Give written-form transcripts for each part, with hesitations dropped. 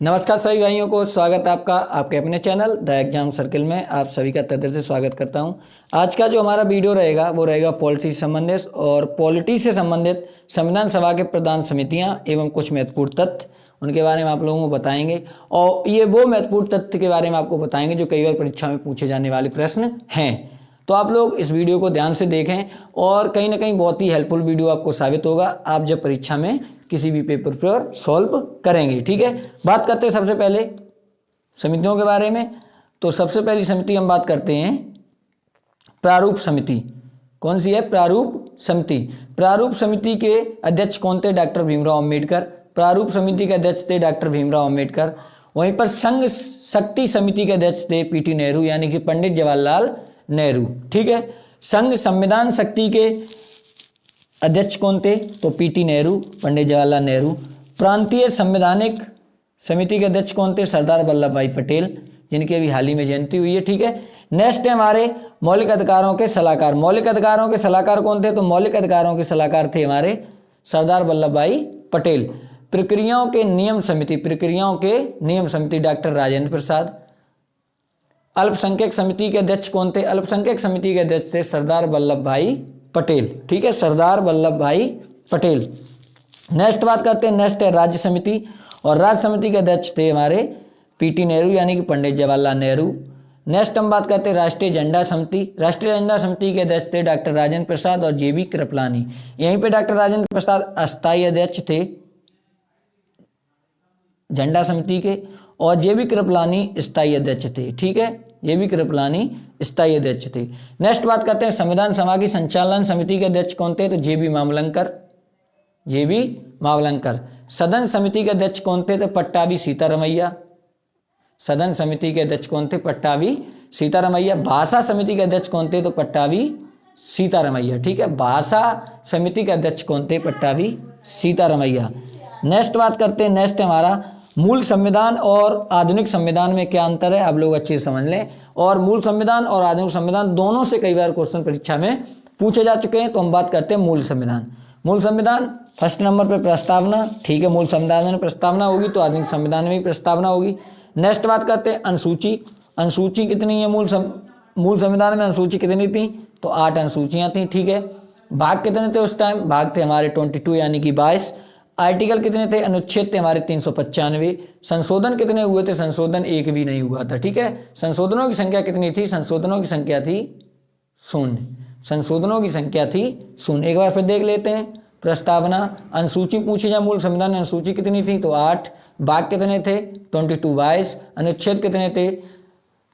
नमस्कार सभी भाइयों को, स्वागत है आपका आपके अपने चैनल द एग्जाम सर्किल में। आप सभी का तहे दिल से स्वागत करता हूं। आज का जो हमारा वीडियो रहेगा वो रहेगा पॉलिटी से संबंधित और पॉलिटी से संबंधित संविधान सभा के प्रधान समितियां एवं कुछ महत्वपूर्ण तथ्य उनके बारे में आप लोगों को बताएंगे। और ये वो महत्वपूर्ण तथ्य के बारे में आपको बताएंगे जो कई बार परीक्षा में पूछे जाने वाले प्रश्न हैं। तो आप लोग इस वीडियो को ध्यान से देखें और कहीं ना कहीं बहुत ही हेल्पफुल वीडियो आपको साबित होगा आप जब परीक्षा में किसी भी पेपर पर सॉल्व करेंगे। ठीक है, बात करते हैं सबसे पहले समितियों के बारे में। तो सबसे पहली समिति हम बात करते हैं प्रारूप समिति। कौन सी है? प्रारूप समिति। प्रारूप समिति के अध्यक्ष कौन थे? डॉक्टर भीमराव अंबेडकर। प्रारूप समिति के अध्यक्ष थे डॉक्टर भीमराव अंबेडकर। वहीं पर संघ शक्ति समिति के अध्यक्ष थे पीटी नेहरू यानी कि पंडित जवाहरलाल नेहरू। ठीक है, संघ संविधान शक्ति के अध्यक्ष कौन थे? तो पीटी नेहरू, पंडित जवाहरलाल नेहरू। प्रांतीय संवैधानिक समिति के अध्यक्ष कौन थे? सरदार वल्लभ भाई पटेल, जिनकी अभी हाल ही में जयंती हुई है। ठीक है, नेक्स्ट है हमारे मौलिक अधिकारों के सलाहकार। मौलिक अधिकारों के सलाहकार कौन थे? तो मौलिक अधिकारों के सलाहकार थे हमारे सरदार वल्लभ भाई पटेल। प्रक्रियाओं के नियम समिति, प्रक्रियाओं के नियम समिति डॉक्टर राजेंद्र प्रसाद। अल्पसंख्यक समिति के अध्यक्ष कौन थे? अल्पसंख्यक समिति के अध्यक्ष थे सरदार वल्लभ भाई पटेल। ठीक है, सरदार वल्लभ भाई पटेल। नेक्स्ट बात करते हैं, नेक्स्ट है राज्य समिति और राज्य समिति के अध्यक्ष थे हमारे पीटी नेहरू यानी कि पंडित जवाहरलाल नेहरू। नेक्स्ट हम बात करते हैं राष्ट्रीय झंडा समिति। राष्ट्रीय झंडा समिति के अध्यक्ष थे डॉक्टर राजेंद्र प्रसाद और जेबी कृपलानी। यहीं पे डॉक्टर राजेंद्र प्रसाद अस्थायी अध्यक्ष थे झंडा समिति के और जेबी कृपलानी स्थायी अध्यक्ष थे। ठीक है, जेबी कृपलानी स्थायी अध्यक्ष थे। नेक्स्ट बात करते हैं संविधान सभा की संचालन समिति के अध्यक्ष कौन थे? तो जेबी मावलंकर, जेबी मावलंकर। सदन समिति के अध्यक्ष कौन थे? तो पट्टाभी सीतारमैया। सदन समिति के अध्यक्ष कौन थे? पट्टाभी सीतारमैया। भाषा समिति के अध्यक्ष कौन थे? तो पट्टाभी सीतारमैया। ठीक है, भाषा समिति के अध्यक्ष कौन थे? पट्टाभी सीतारमैया। नेक्स्ट बात करते हैं, नेक्स्ट हमारा मूल संविधान और आधुनिक संविधान में क्या अंतर है आप लोग अच्छे से समझ लें। और मूल संविधान और आधुनिक संविधान दोनों से कई बार क्वेश्चन परीक्षा में पूछे जा चुके हैं। तो हम बात करते हैं मूल संविधान। मूल संविधान फर्स्ट नंबर पर प्रस्तावना। ठीक है, मूल संविधान में प्रस्तावना होगी तो आधुनिक संविधान में भी प्रस्तावना होगी। नेक्स्ट बात करते हैं अनुसूची। अनुसूची कितनी है मूल संविधान में? अनुसूची कितनी थी? तो 8 अनुसूचियाँ थी। ठीक है, भाग कितने थे उस टाइम? भाग थे हमारे 22 यानी कि 22। आर्टिकल कितने थे? अनुच्छेद थे हमारे 395। संशोधन कितने हुए थे? संशोधन एक भी नहीं हुआ था। ठीक है, संशोधनों की संख्या कितनी थी? संशोधनों की संख्या थी 0। संशोधनों की संख्या थी 0। एक बार फिर देख लेते हैं प्रस्तावना। अनुसूची पूछी जाए मूल संविधान में अनुसूची कितनी थी? तो 8। भाग कितने थे? 22 22। अनुच्छेद कितने थे?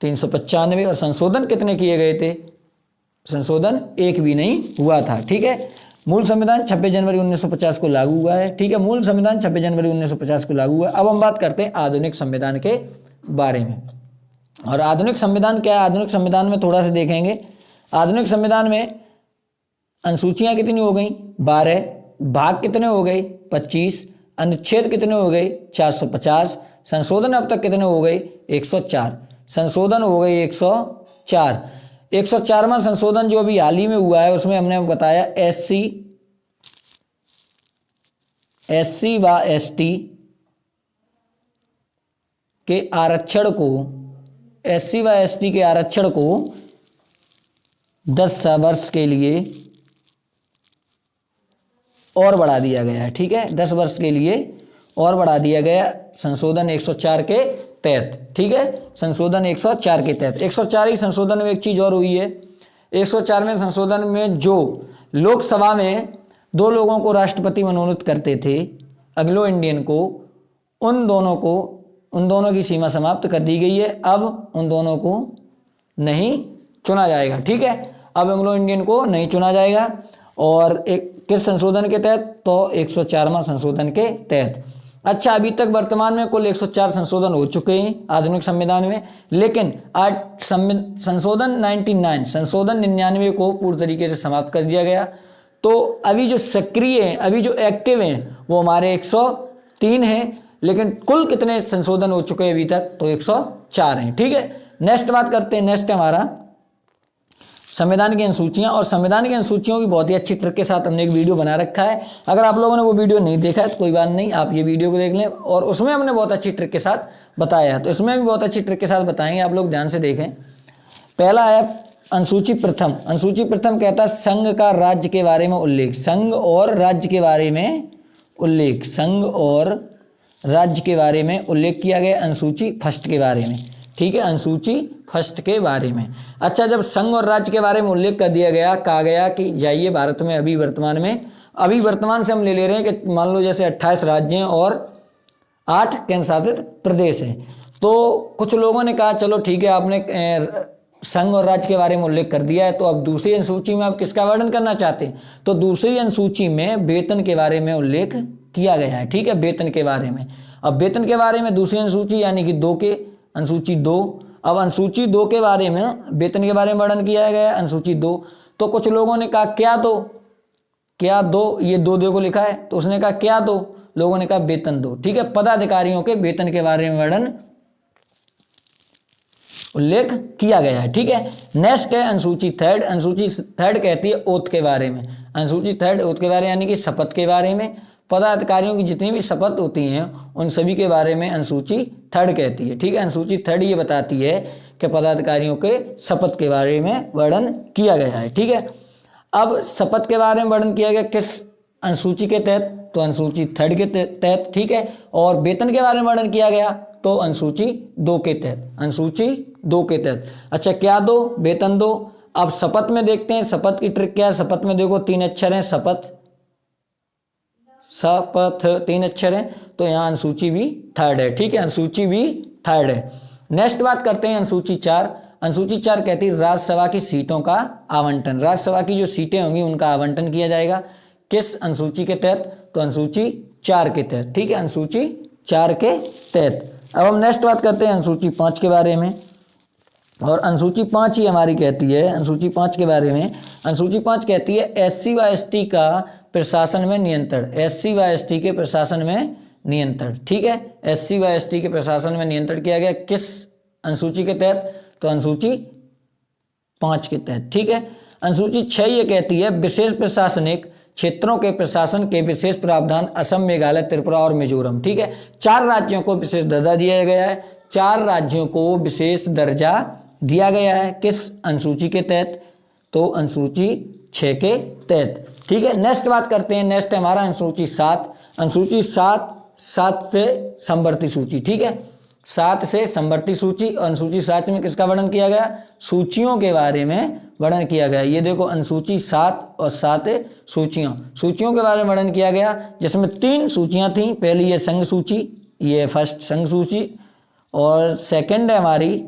395। और संशोधन कितने किए गए थे? संशोधन एक भी नहीं हुआ था। ठीक है, मूल संविधान 26 जनवरी 1950 को लागू हुआ है। ठीक है, मूल संविधान 26 जनवरी 1950 को लागू हुआ। अब हम बात करते हैं आधुनिक संविधान के बारे में। और आधुनिक संविधान क्या है? आधुनिक संविधान में थोड़ा सा देखेंगे। आधुनिक संविधान में अनुसूचियां कितनी हो गई? 12। भाग कितने हो गए? 25। अनुच्छेद कितने हो गए? 450। संशोधन अब तक कितने हो गए? 104। संशोधन हो गए 104। 104वां संशोधन जो अभी हाल ही में हुआ है उसमें हमने बताया एससी व एसटी के आरक्षण को 10 वर्ष के लिए और बढ़ा दिया गया है। ठीक है, 10 वर्ष के लिए और बढ़ा दिया गया संशोधन 104 के तहत। ठीक है, संशोधन 104 के तहत 104 ही संशोधन में एक चीज और हुई है। 104वें संशोधन में जो लोकसभा में 2 लोगों को राष्ट्रपति मनोनीत करते थे एंग्लो इंडियन को, उन दोनों की सीमा समाप्त कर दी गई है। अब उन दोनों को नहीं चुना जाएगा। ठीक है, अब एंग्लो इंडियन को नहीं चुना जाएगा। और किस संशोधन के तहत? तो 104वां संशोधन के तहत। अच्छा, अभी तक वर्तमान में कुल 104 संशोधन हो चुके हैं आधुनिक संविधान में, लेकिन आज संशोधन 99 को पूर्ण तरीके से समाप्त कर दिया गया। तो अभी जो सक्रिय हैं, अभी जो एक्टिव हैं वो हमारे 103 हैं, लेकिन कुल कितने संशोधन हो चुके हैं अभी तक? तो 104 हैं। ठीक है, नेक्स्ट बात करते हैं। नेक्स्ट हमारा संविधान की अनुसूचियां, और संविधान की अनुसूचियों की बहुत ही अच्छी ट्रिक के साथ हमने एक वीडियो बना रखा है। अगर आप लोगों ने वो वीडियो नहीं देखा है तो कोई बात नहीं, आप ये वीडियो को देख लें, और उसमें हमने बहुत अच्छी ट्रिक के साथ बताया है, तो इसमें भी बहुत अच्छी ट्रिक के साथ बताएंगे, आप लोग ध्यान से देखें। पहला है अनुसूची प्रथम। अनुसूची प्रथम कहता है संघ का राज्य के बारे में उल्लेख, संघ और राज्य के बारे में उल्लेख, संघ और राज्य के बारे में उल्लेख किया गया अनुसूची फर्स्ट के बारे में, ठीक है, अनुसूची फर्स्ट के बारे में। अच्छा, जब संघ और राज्य के बारे में उल्लेख कर दिया गया, कहा गया कि जाइए भारत में अभी वर्तमान से हम ले रहे हैं कि मान लो जैसे 28 राज्य हैं और 8 केंद्र शासित प्रदेश हैं, तो कुछ लोगों ने कहा चलो ठीक है, आपने संघ और राज्य के बारे में उल्लेख कर दिया है, तो अब दूसरी अनुसूची में आप किसका वर्णन करना चाहते हैं, तो दूसरी अनुसूची में वेतन के बारे में उल्लेख किया गया है, ठीक है, वेतन के बारे में। अब वेतन के बारे में दूसरी अनुसूची यानी कि 2 के अनुसूची 2, अब अनुसूची 2 के बारे में वेतन के बारे में वर्णन किया गया है, अनुसूची 2। तो कुछ लोगों ने कहा क्या दो, ये 2 देखो लिखा है, तो उसने कहा क्या दो, लोगों ने कहा वेतन दो, ठीक है, पदाधिकारियों के वेतन के बारे में वर्णन उल्लेख किया गया है, ठीक है। नेक्स्ट है अनुसूची थर्ड। अनुसूची थर्ड कहती है ओथ के बारे में, अनुसूची थर्ड ओथ के बारे में यानी कि शपथ के बारे में, पदाधिकारियों की जितनी भी शपथ होती हैं उन सभी के बारे में अनुसूची थर्ड कहती है, ठीक है। अनुसूची थर्ड ये बताती है कि पदाधिकारियों के शपथ के बारे में वर्णन किया गया है, ठीक है। अब शपथ के बारे में वर्णन किया गया किस अनुसूची के तहत, तो अनुसूची थर्ड के तहत, ठीक है। और वेतन के बारे में वर्णन किया गया तो अनुसूची 2 के तहत, अनुसूची 2 के तहत। अच्छा, क्या दो, वेतन दो। अब शपथ में देखते हैं, शपथ की ट्रिक क्या है। शपथ में देखो 3 अक्षर हैं, शपथ 3 अक्षर हैं, तो यहाँ अनुसूची भी थर्ड है, ठीक है, अनुसूची भी थर्ड है। नेक्स्ट बात करते हैं अनुसूची 4। अनुसूची 4 कहती है राज्यसभा की सीटों का आवंटन, राज्यसभा की जो सीटें होंगी उनका आवंटन किया जाएगा किस अनुसूची के तहत, तो अनुसूची 4 के तहत, ठीक है, अनुसूची 4 के तहत। अब हम नेक्स्ट बात करते हैं अनुसूची 5 के बारे में, और अनुसूची 5 ही हमारी कहती है, अनुसूची 5 के बारे में, अनुसूची 5 कहती है SC व ST का प्रशासन में नियंत्रण, SC व ST के प्रशासन में नियंत्रण, ठीक है, SC व ST के प्रशासन में नियंत्रण किया गया किस अनुसूची के तहत, तो अनुसूची 5 के तहत, ठीक है। अनुसूची 6 ये कहती है विशेष प्रशासनिक क्षेत्रों के प्रशासन के विशेष प्रावधान असम, मेघालय, त्रिपुरा और मिजोरम, ठीक है। 4 राज्यों को विशेष दर्जा दिया गया है, 4 राज्यों को विशेष दर्जा दिया गया है किस अनुसूची के तहत, तो अनुसूची 6 के तहत, ठीक है। नेक्स्ट बात करते हैं, नेक्स्ट है हमारा अनुसूची 7। अनुसूची 7 से संवर्ती सूची, ठीक है, 7 से संवर्ती सूची। अनुसूची 7 में किसका वर्णन किया गया, सूचियों के बारे में वर्णन किया गया। ये देखो अनुसूची 7 और 7 सूचियों के बारे में वर्णन किया गया, जिसमें 3 सूचियां थी। पहली ये संघ सूची, ये फर्स्ट संघ सूची, और सेकंड है हमारी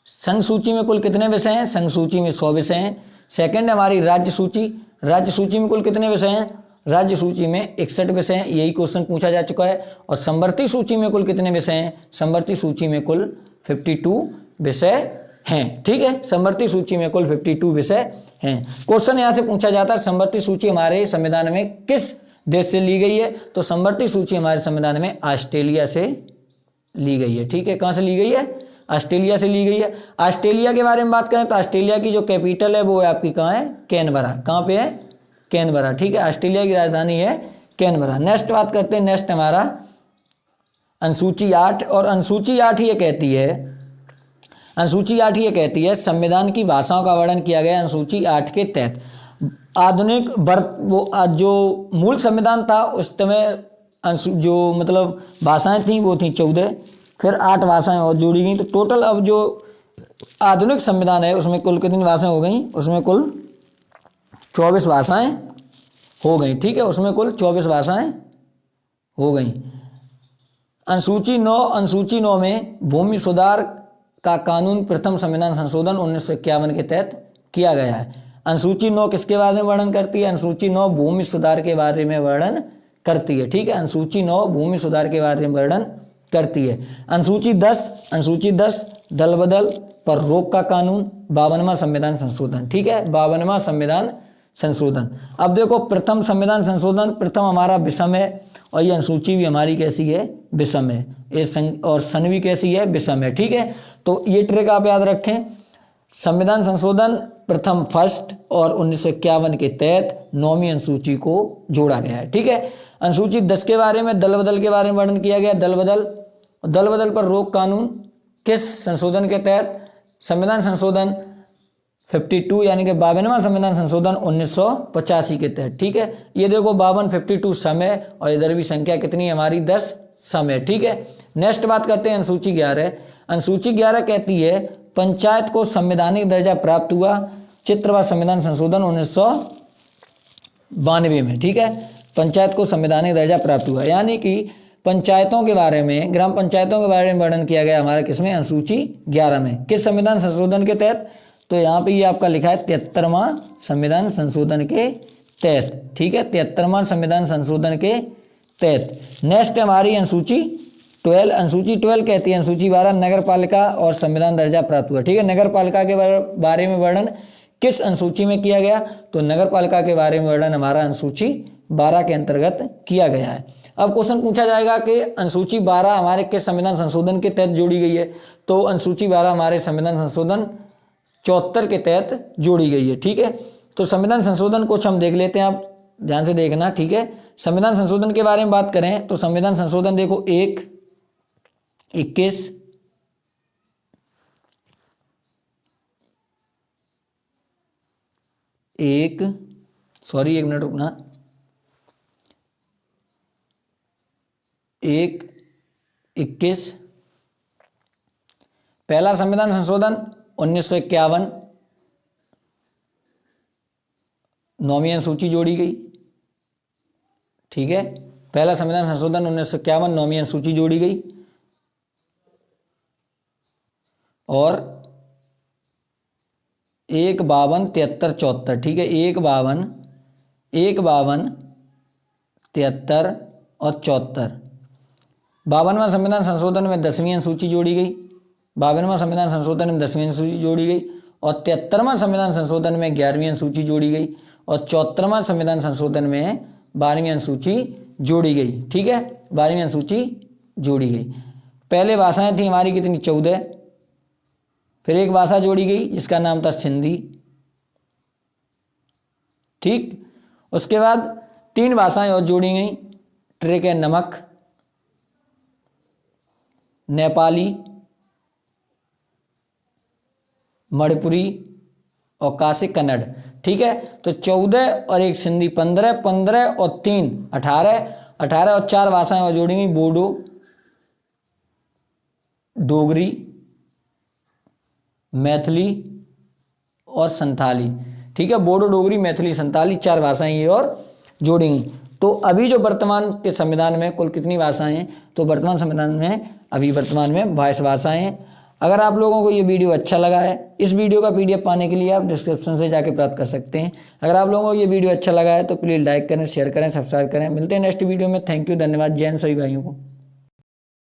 संघ सूची में कुल कितने विषय हैं, संघ सूची में 100 विषय हैं। सेकंड है हमारी राज्य सूची, राज्य सूची में कुल कितने विषय हैं, राज्य सूची में 61 विषय हैं, यही क्वेश्चन पूछा जा चुका है। और संवर्ती सूची में कुल कितने विषय हैं, संवर्ती सूची में कुल 52 विषय हैं, ठीक है, संवर्ती सूची में कुल 52 विषय हैं। क्वेश्चन यहाँ से पूछा जाता है संवर्ती सूची हमारे संविधान में किस देश से ली गई है, तो संवर्ती सूची हमारे संविधान में ऑस्ट्रेलिया से ली गई है, ठीक है। कहाँ से ली गई है, ऑस्ट्रेलिया से ली गई है। ऑस्ट्रेलिया के बारे में बात करें तो ऑस्ट्रेलिया की जो कैपिटल है वो है आपकी कहाँ है, कैनबरा, कहाँ पे है, कैनबरा, ठीक है, ऑस्ट्रेलिया की राजधानी है कैनबरा। नेक्स्ट बात करते हैं, नेक्स्ट हमारा अनुसूची 8, और अनुसूची 8 ये कहती है, अनुसूची 8 ये कहती है संविधान की भाषाओं का वर्णन किया गया अनुसूची 8 के तहत। आधुनिक जो मूल संविधान था उस समय जो मतलब भाषाएं थी वो थी 14, फिर 8 भाषाएं और जोड़ी गई, तो टोटल अब जो आधुनिक संविधान है उसमें कुल कितनी भाषाएं हो गई, उसमें कुल 24 भाषाएं हो गई, ठीक है, उसमें कुल 24 भाषाएं हो गई। अनुसूची 9 में भूमि सुधार का कानून प्रथम संविधान संशोधन 1951 के तहत किया गया है। अनुसूची 9 किसके बारे में वर्णन करती है, अनुसूची 9 भूमि सुधार के बारे में वर्णन करती है, ठीक है, अनुसूची 9 भूमि सुधार के बारे में वर्णन करती है। अनुसूची 10 दल बदल पर रोक का कानून, 52वां संविधान संशोधन, ठीक है, 52वां संविधान संशोधन। अब देखो प्रथम संविधान संशोधन, प्रथम हमारा विषम है, और ये अनुसूची भी हमारी कैसी है, विषम है, ये और सन भी कैसी है, विषम है, ठीक है। तो ये ट्रिक आप याद रखें, संविधान संशोधन प्रथम फर्स्ट और 1951 के तहत 9वीं अनुसूची को जोड़ा गया है। ठीक है, अनुसूची 10 के बारे में दल बदल के बारे में वर्णन किया गया। दल बदल पर रोक कानून किस संशोधन के तहत? संविधान संशोधन 52 यानी कि 52वां संविधान संशोधन 1985 के तहत। ठीक है, ये देखो 52 52 समय और इधर भी संख्या कितनी है हमारी 10 समय। ठीक है, नेक्स्ट बात करते हैं अनुसूची 11। अनुसूची 11 कहती है पंचायत को संवैधानिक दर्जा प्राप्त हुआ चित्रवा संविधान संशोधन 1992 में। ठीक है, पंचायत को संवैधानिक दर्जा प्राप्त हुआ, यानी कि पंचायतों के बारे में, ग्राम पंचायतों के बारे में वर्णन किया गया हमारा किसमें? अनुसूची 11 में। किस संविधान संशोधन के तहत? तो यहाँ पे ये आपका लिखा है 73वां संविधान संशोधन के तहत। ठीक है, 73वां संविधान संशोधन के तहत। नेक्स्ट हमारी अनुसूची 12। अनुसूची 12 कहती है अनुसूची 12 नगर पालिका और संविधान दर्जा प्राप्त हुआ। ठीक है, नगर पालिका के बारे में वर्णन किस अनुसूची में किया गया? तो नगर पालिका के बारे में वर्णन हमारा अनुसूची 12 के अंतर्गत किया गया है। अब क्वेश्चन पूछा जाएगा कि अनुसूची 12 हमारे किस संविधान संशोधन के तहत जोड़ी गई है? तो अनुसूची 12 हमारे संविधान संशोधन 74 के तहत जोड़ी गई है। ठीक है, तो संविधान संशोधन कुछ हम देख लेते हैं, आप ध्यान से देखना। ठीक है, संविधान संशोधन के बारे में बात करें तो संविधान संशोधन देखो 1, 21, 1 मिनट रुकना, 1, 21 पहला संविधान संशोधन 1951 9वीं अनुसूची जोड़ी गई। ठीक है, पहला संविधान संशोधन 1951 9वीं अनुसूची जोड़ी गई। और 1, 52, 73, 74। ठीक है, 1, 52, 73 और 74। 52वां संविधान संशोधन में 10वीं अनुसूची जोड़ी गई। 52वां संविधान संशोधन में 10वीं अनुसूची जोड़ी गई। और 73वां संविधान संशोधन में 11वीं अनुसूची जोड़ी गई। और 74वां संविधान संशोधन में 12वीं अनुसूची जोड़ी गई। ठीक है, 12वीं अनुसूची जोड़ी गई। पहले भाषाएं थी हमारी कितनी? 14। फिर एक भाषा जोड़ी गई जिसका नाम था सिंधी। ठीक, उसके बाद 3 भाषाएं और जोड़ी गई, ट्रेक है नमक, नेपाली, मणिपुरी और काशी कन्नड़। ठीक है, तो 14 और एक सिंधी 15, 15 और 3 18, 18 और 4 भाषाएं और जोड़ी गई, बोडो, डोगरी, मैथिली और संथाली। ठीक है, बोडो, डोगरी, मैथिली, संथाली 4 भाषाएं ये और जोड़ी गई। तो अभी जो वर्तमान के संविधान में कुल कितनी भाषाएं हैं? तो वर्तमान संविधान में अभी वर्तमान में 22 भाषाएं हैं। अगर आप लोगों को ये वीडियो अच्छा लगा है, इस वीडियो का PDF पाने के लिए आप डिस्क्रिप्शन से जाके प्राप्त कर सकते हैं। अगर आप लोगों को ये वीडियो अच्छा लगा है तो प्लीज़ लाइक करें, शेयर करें, सब्सक्राइब करें। मिलते हैं नेक्स्ट वीडियो में। थैंक यू, धन्यवाद। जय हिंद सभी भाइयों को।